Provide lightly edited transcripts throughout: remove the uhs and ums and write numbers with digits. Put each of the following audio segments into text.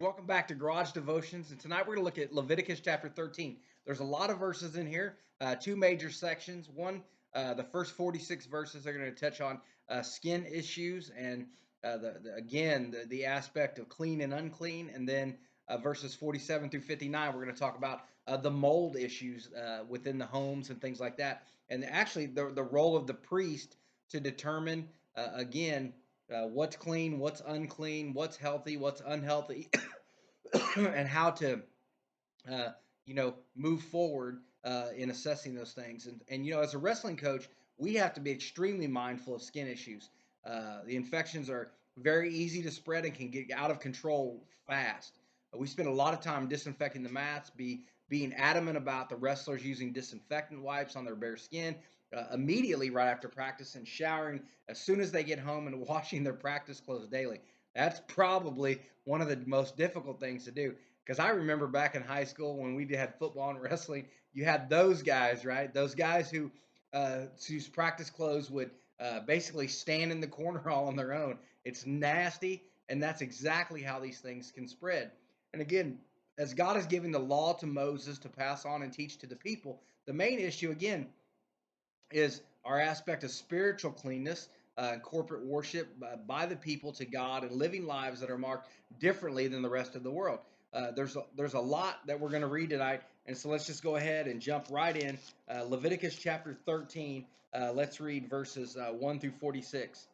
Welcome back to Garage Devotions, and tonight we're going to look at Leviticus chapter 13. There's a lot of verses in here, two major sections. One, the first 46 verses are going to touch on skin issues and the aspect of clean and unclean, and then verses 47 through 59 we're going to talk about the mold issues within the homes and things like that, and actually the role of the priest to determine what's clean, what's unclean, what's healthy, what's unhealthy, and how to uh, move forward in assessing those things. And as a wrestling coach, we have to be extremely mindful of skin issues. The infections are very easy to spread and can get out of control fast. We spend a lot of time disinfecting the mats, being adamant about the wrestlers using disinfectant wipes on their bare skin immediately right after practice, and showering as soon as they get home, and washing their practice clothes daily. That's probably one of the most difficult things to do, because I remember back in high school when we had football and wrestling, you had those guys, right? Those guys whose practice clothes would basically stand in the corner all on their own. It's nasty, and that's exactly how these things can spread. And again, as God is giving the law to Moses to pass on and teach to the people, the main issue again is our aspect of spiritual cleanness, corporate worship by the people to God, and living lives that are marked differently than the rest of the world. There's a lot that we're going to read tonight, and so let's just go ahead and jump right in. Leviticus chapter 13. Let's read verses 1 through 46.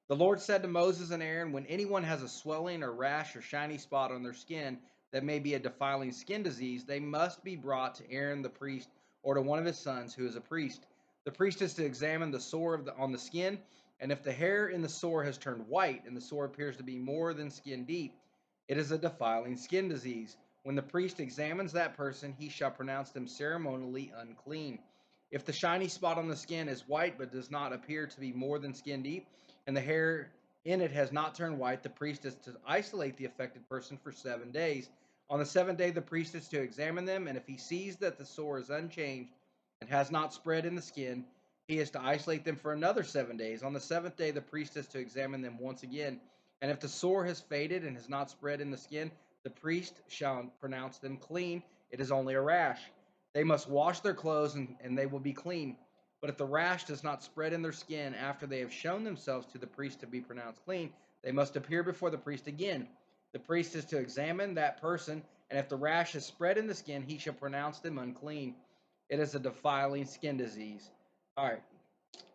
The Lord said to Moses and Aaron, when anyone has a swelling or rash or shiny spot on their skin that may be a defiling skin disease, they must be brought to Aaron the priest or to one of his sons who is a priest. The priest is to examine the sore on the skin, and if the hair in the sore has turned white and the sore appears to be more than skin deep, it is a defiling skin disease. When the priest examines that person, he shall pronounce them ceremonially unclean. If the shiny spot on the skin is white but does not appear to be more than skin deep, and the hair in it has not turned white, the priest is to isolate the affected person for 7 days. On the seventh day, the priest is to examine them, and if he sees that the sore is unchanged and has not spread in the skin, he is to isolate them for another 7 days. On the seventh day, the priest is to examine them once again, and if the sore has faded and has not spread in the skin, the priest shall pronounce them clean. It is only a rash. They must wash their clothes, and they will be clean. But if the rash does not spread in their skin after they have shown themselves to the priest to be pronounced clean, they must appear before the priest again. The priest is to examine that person, and if the rash has spread in the skin, he shall pronounce them unclean. It is a defiling skin disease. All right,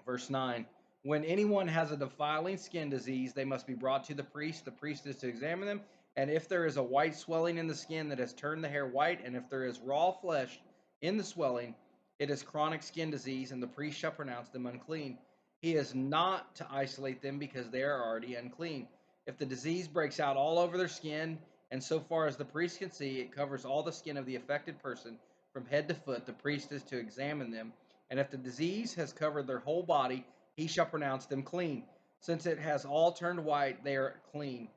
verse 9. When anyone has a defiling skin disease, they must be brought to the priest. The priest is to examine them, and if there is a white swelling in the skin that has turned the hair white, and if there is raw flesh in the swelling, it is chronic skin disease, and the priest shall pronounce them unclean. He is not to isolate them because they are already unclean. If the disease breaks out all over their skin, and so far as the priest can see, it covers all the skin of the affected person from head to foot, the priest is to examine them. And if the disease has covered their whole body, he shall pronounce them clean. Since it has all turned white, they are clean.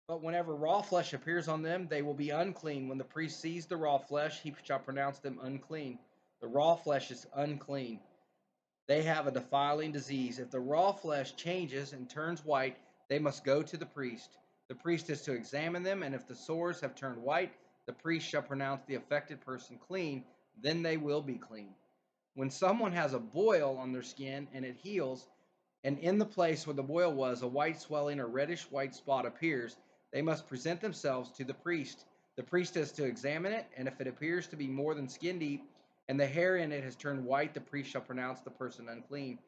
But whenever raw flesh appears on them, they will be unclean. When the priest sees the raw flesh, he shall pronounce them unclean. The raw flesh is unclean. They have a defiling disease. If the raw flesh changes and turns white, they must go to the priest. The priest is to examine them, and if the sores have turned white, the priest shall pronounce the affected person clean. Then they will be clean. When someone has a boil on their skin and it heals, and in the place where the boil was, a white swelling or reddish white spot appears, they must present themselves to the priest. The priest is to examine it, and if it appears to be more than skin deep, and the hair in it has turned white, the priest shall pronounce the person unclean.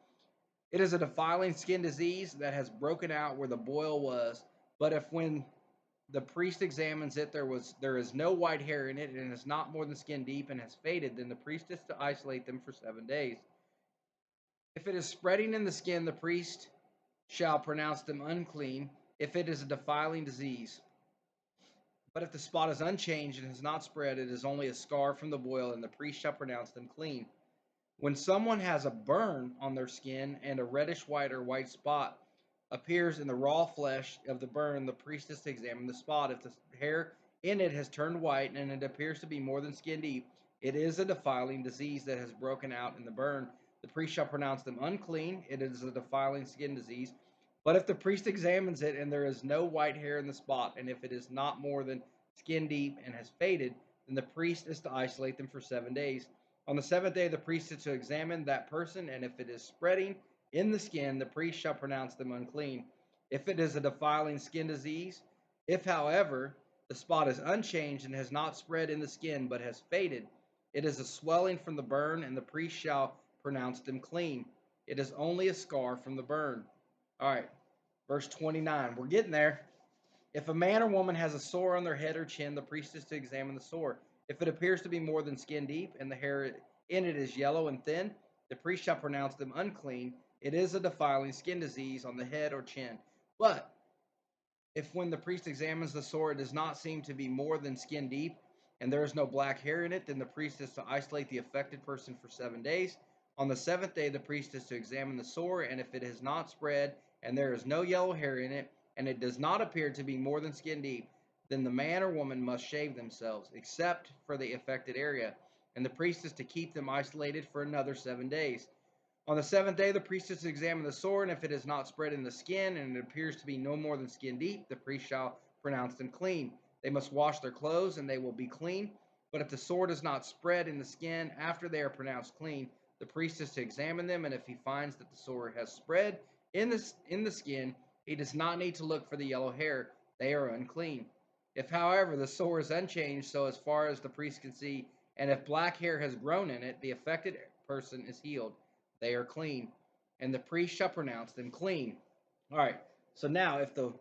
It is a defiling skin disease that has broken out where the boil was, but if when the priest examines it, there is no white hair in it, and is not more than skin deep and has faded, then the priest is to isolate them for 7 days. If it is spreading in the skin, the priest shall pronounce them unclean if it is a defiling disease. But if the spot is unchanged and has not spread, it is only a scar from the boil, and the priest shall pronounce them clean. When someone has a burn on their skin and a reddish white or white spot appears in the raw flesh of the burn, the priest is to examine the spot. If the hair in it has turned white and it appears to be more than skin deep, it is a defiling disease that has broken out in the burn. The priest shall pronounce them unclean. It is a defiling skin disease. But if the priest examines it and there is no white hair in the spot, and if it is not more than skin deep and has faded, then the priest is to isolate them for 7 days. On the seventh day, the priest is to examine that person, and if it is spreading in the skin, the priest shall pronounce them unclean. If it is a defiling skin disease, if, however, the spot is unchanged and has not spread in the skin but has faded, it is a swelling from the burn, and the priest shall pronounce them clean. It is only a scar from the burn. All right, verse 29. We're getting there. If a man or woman has a sore on their head or chin, the priest is to examine the sore. If it appears to be more than skin deep and the hair in it is yellow and thin, the priest shall pronounce them unclean. It is a defiling skin disease on the head or chin. But if when the priest examines the sore, it does not seem to be more than skin deep, and there is no black hair in it, then the priest is to isolate the affected person for 7 days. On the seventh day, the priest is to examine the sore, and if it has not spread, and there is no yellow hair in it, and it does not appear to be more than skin deep, then the man or woman must shave themselves, except for the affected area, and the priest is to keep them isolated for another 7 days. On the seventh day, the priest is to examine the sore, and if it is not spread in the skin, and it appears to be no more than skin deep, the priest shall pronounce them clean. They must wash their clothes, and they will be clean. But if the sore does not spread in the skin after they are pronounced clean, the priest is to examine them, and if he finds that the sore has spread in the skin, he does not need to look for the yellow hair. They are unclean. If, however, the sore is unchanged so as far as the priest can see, and if black hair has grown in it, the affected person is healed. They are clean, and the priest shall pronounce them clean. All right, so now if the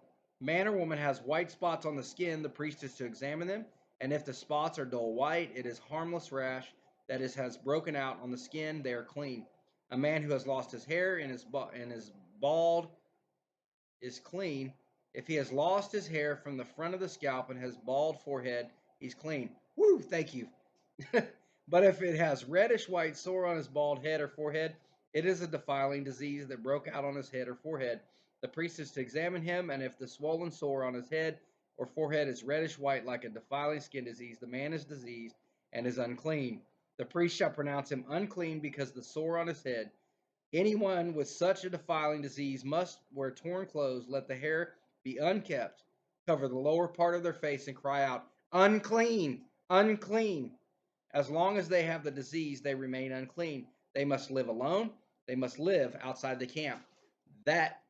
man or woman has white spots on the skin, the priest is to examine them, and if the spots are dull white, it is harmless rash that has broken out on the skin, they are clean. A man who has lost his hair and is bald is clean. If he has lost his hair from the front of the scalp and has bald forehead, he's clean. Woo, thank you. But if it has reddish white sore on his bald head or forehead, it is a defiling disease that broke out on his head or forehead. The priest is to examine him, and if the swollen sore on his head or forehead is reddish white like a defiling skin disease, the man is diseased and is unclean. The priest shall pronounce him unclean because the sore on his head. Anyone with such a defiling disease must wear torn clothes, let the hair be unkept, cover the lower part of their face, and cry out, unclean, unclean. As long as they have the disease, they remain unclean. They must live alone. They must live outside the camp. That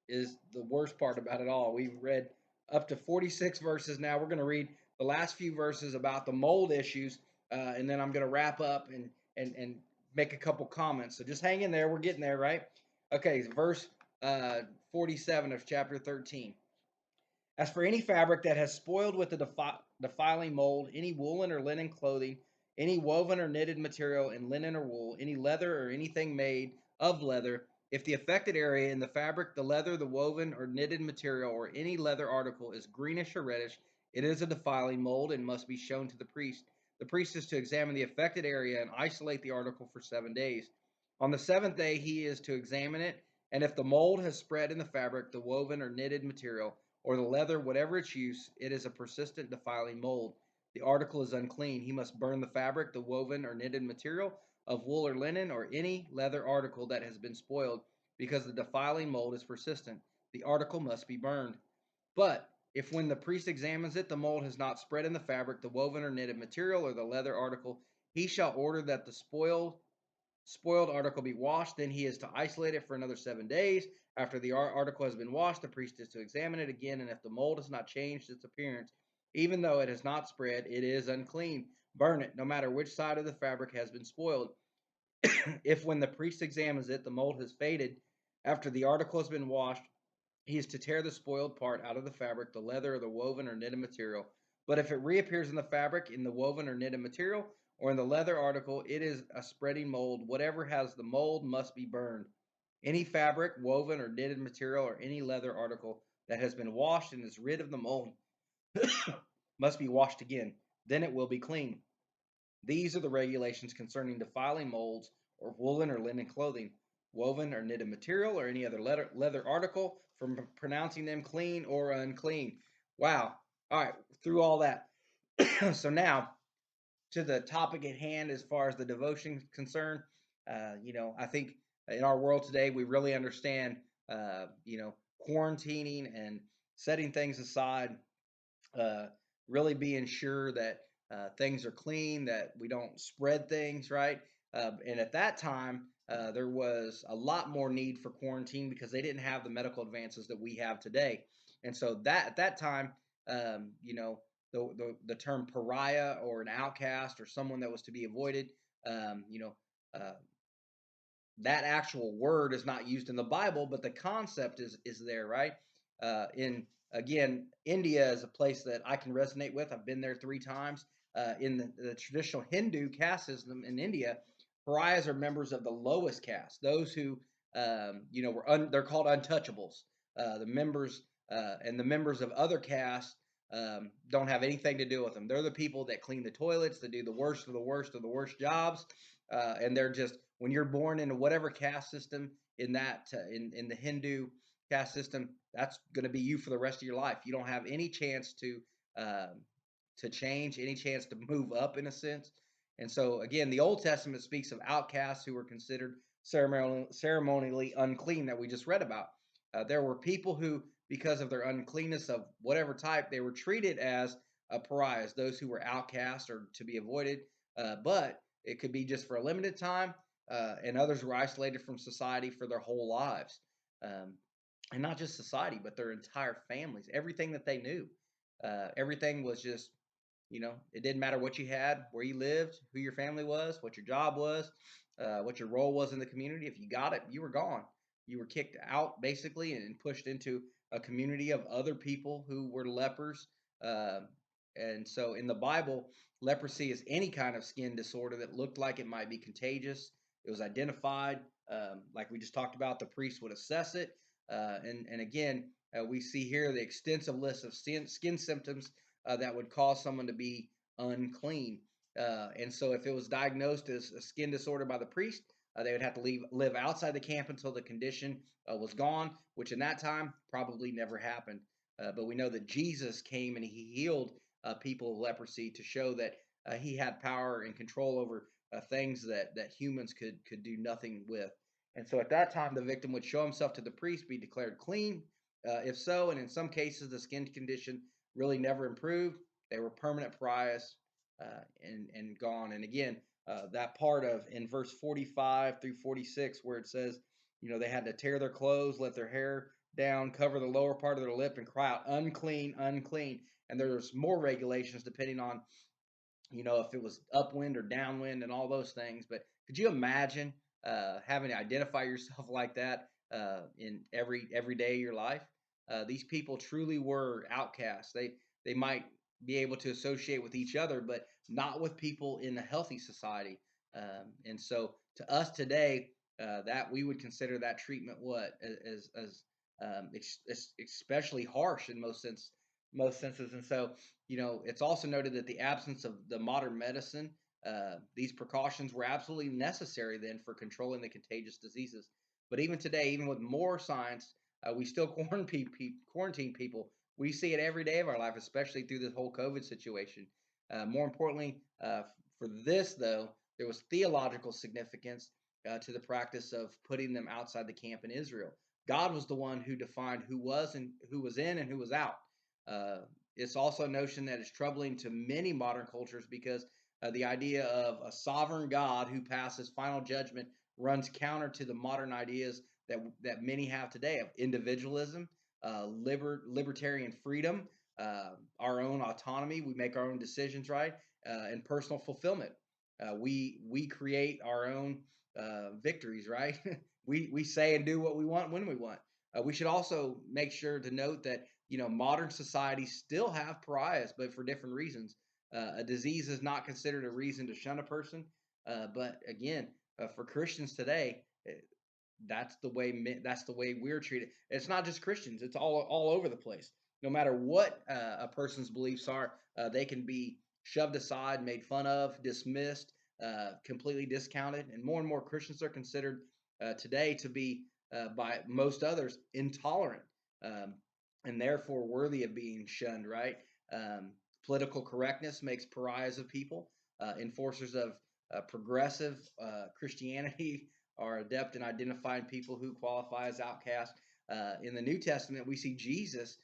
is the worst part about it all. We've read up to 46 verses now. We're going to read the last few verses about the mold issues, and then I'm going to wrap up and make a couple comments. So just hang in there. We're getting there, right? Okay, verse 47 of chapter 13. As for any fabric that has spoiled with the defiling mold, any woolen or linen clothing, any woven or knitted material in linen or wool, any leather or anything made of leather, if the affected area in the fabric, the leather, the woven or knitted material, or any leather article is greenish or reddish, it is a defiling mold and must be shown to the priest. The priest is to examine the affected area and isolate the article for 7 days. On the seventh day, he is to examine it, and if the mold has spread in the fabric, the woven or knitted material, or the leather, whatever its use, it is a persistent defiling mold. The article is unclean. He must burn the fabric, the woven or knitted material of wool or linen, or any leather article that has been spoiled, because the defiling mold is persistent. The article must be burned. But if when the priest examines it, the mold has not spread in the fabric, the woven or knitted material, or the leather article, he shall order that the spoiled article be washed. Then he is to isolate it for another 7 days. After the article has been washed, the priest is to examine it again, and if the mold has not changed its appearance, even though it has not spread, it is unclean. Burn it, no matter which side of the fabric has been spoiled. If when the priest examines it, the mold has faded after the article has been washed, he is to tear the spoiled part out of the fabric, the leather, or the woven or knitted material. But if it reappears in the fabric, in the woven or knitted material, or in the leather article, it is a spreading mold. Whatever has the mold must be burned. Any fabric, woven, or knitted material, or any leather article that has been washed and is rid of the mold must be washed again. Then it will be clean. These are the regulations concerning defiling molds or woolen or linen clothing, woven or knitted material, or any other leather article, from pronouncing them clean or unclean. Wow. All right, through all that. So now to the topic at hand as far as the devotion is concerned. I think in our world today, we really understand, quarantining and setting things aside, uh, really being sure that things are clean, that we don't spread things, right? And at that time, there was a lot more need for quarantine because they didn't have the medical advances that we have today. And so that at that time, you know, the term pariah or an outcast or someone that was to be avoided, you know, uh, that actual word is not used in the Bible, but the concept is there, right? In again, India is a place that I can resonate with. I've been there 3 times. In the traditional Hindu caste system in India, pariahs are members of the lowest caste, those who they're called untouchables. The members and the members of other castes don't have anything to do with them. They're the people that clean the toilets, that do the worst of the worst of the worst jobs, and they're just when you're born into whatever caste system in that in the Hindu caste system, that's going to be you for the rest of your life. You don't have any chance um, to change, any chance to move up in a sense. And so again, the Old Testament speaks of outcasts who were considered ceremonially unclean that we just read about. There were people who, because of their uncleanness of whatever type, they were treated as pariahs, those who were outcasts or to be avoided. But it could be just for a limited time, and others were isolated from society for their whole lives. Um, and not just society, but their entire families, everything that they knew. Everything was just, it didn't matter what you had, where you lived, who your family was, what your job was, what your role was in the community. If you got it, you were gone. You were kicked out basically and pushed into a community of other people who were lepers. Uh, and so in the Bible, leprosy is any kind of skin disorder that looked like it might be contagious. It was identified, like we just talked about. The priest would assess it, and again, we see here the extensive list of skin symptoms that would cause someone to be unclean. And so, if it was diagnosed as a skin disorder by the priest, they would have to live outside the camp until the condition was gone, which in that time probably never happened. But we know that Jesus came and he healed people of leprosy to show that he had power and control over things that humans could do nothing with. And so at that time, the victim would show himself to the priest, be declared clean. If so, and in some cases, the skin condition really never improved. They were permanent pariahs and gone. And again, that part of in verse 45 through 46, where it says, they had to tear their clothes, let their hair down, cover the lower part of their lip, and cry out, unclean, unclean. And there's more regulations depending on if it was upwind or downwind and all those things. But could you imagine having to identify yourself like that in every day of your life? These people truly were outcasts. They might be able to associate with each other, but not with people in a healthy society. And so, to us today, that we would consider that treatment what as especially harsh in most senses. And so, it's also noted that the absence of the modern medicine, these precautions were absolutely necessary then for controlling the contagious diseases. But even today, even with more science, we still quarantine people. We see it every day of our life, especially through this whole COVID situation. More importantly, for this though, there was theological significance to the practice of putting them outside the camp in Israel. God was the one who defined who was in and who was out. Uh, it's also a notion that is troubling to many modern cultures because the idea of a sovereign God who passes final judgment runs counter to the modern ideas that many have today of individualism, libertarian freedom, our own autonomy. We make our own decisions, right, and personal fulfillment. We create our own victories, right? We say and do what we want when we want. We should also make sure to note that modern societies still have pariahs, but for different reasons. A disease is not considered a reason to shun a person, but again, for Christians today, that's the way we're treated. It's not just Christians; it's all over the place. No matter what a person's beliefs are, they can be shoved aside, made fun of, dismissed, completely discounted, and more Christians are considered today to be by most others intolerant. Um, and therefore worthy of being shunned, right? Um, Political correctness makes pariahs of people. Enforcers of progressive Christianity are adept in identifying people who qualify as outcasts. In the New Testament, we see Jesus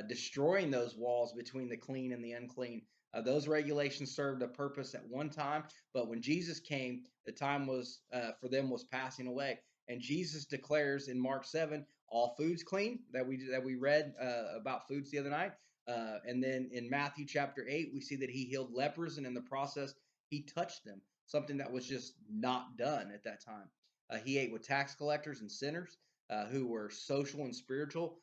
destroying those walls between the clean and the unclean. Those regulations served a purpose at one time, but when Jesus came, the time was for them was passing away. And Jesus declares in Mark 7, all foods clean that we read about foods the other night. And then in Matthew chapter 8, we see that he healed lepers, and in the process, he touched them, something that was just not done at that time. He ate with tax collectors and sinners who were social and spiritual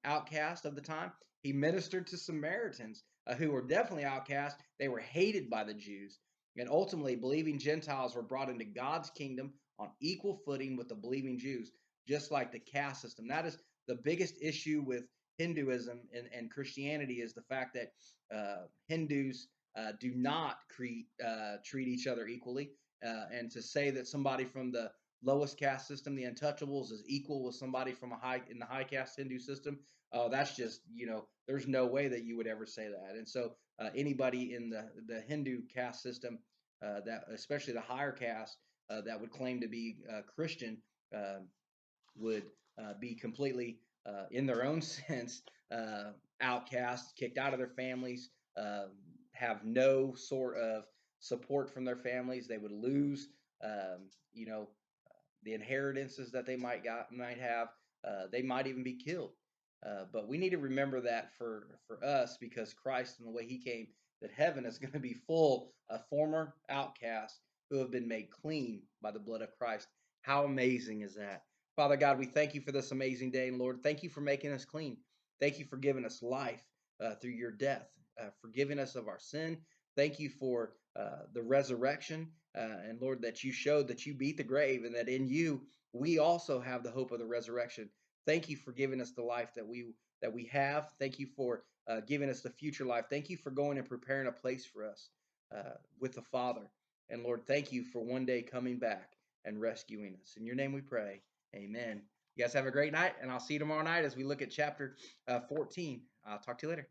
outcasts of the time. He ministered to Samaritans who were definitely outcast. They were hated by the Jews. And ultimately, believing Gentiles were brought into God's kingdom on equal footing with the believing Jews, just like the caste system. That is the biggest issue with Hinduism and Christianity, is the fact that Hindus do not treat each other equally. And to say that somebody from the lowest caste system, the untouchables, is equal with somebody from in the high caste Hindu system, that's just, there's no way that you would ever say that. And so anybody in the Hindu caste system, that especially the higher caste, that would claim to be Christian, uh, would be completely, in their own sense, outcasts, kicked out of their families, uh, have no sort of support from their families. They would lose, um, you know, the inheritances that they might have. They might even be killed. But we need to remember that for us, because Christ and the way He came, that heaven is going to be full of former outcasts who have been made clean by the blood of Christ. How amazing is that? Father God, we thank you for this amazing day, and Lord, thank you for making us clean. Thank you for giving us life through your death, forgiving us of our sin. Thank you for the resurrection, and Lord, that you showed that you beat the grave, and that in you we also have the hope of the resurrection. Thank you for giving us the life that we have. Thank you for giving us the future life. Thank you for going and preparing a place for us with the Father. And Lord, thank you for one day coming back and rescuing us. In your name we pray. Amen. You guys have a great night, and I'll see you tomorrow night as we look at chapter 14. I'll talk to you later.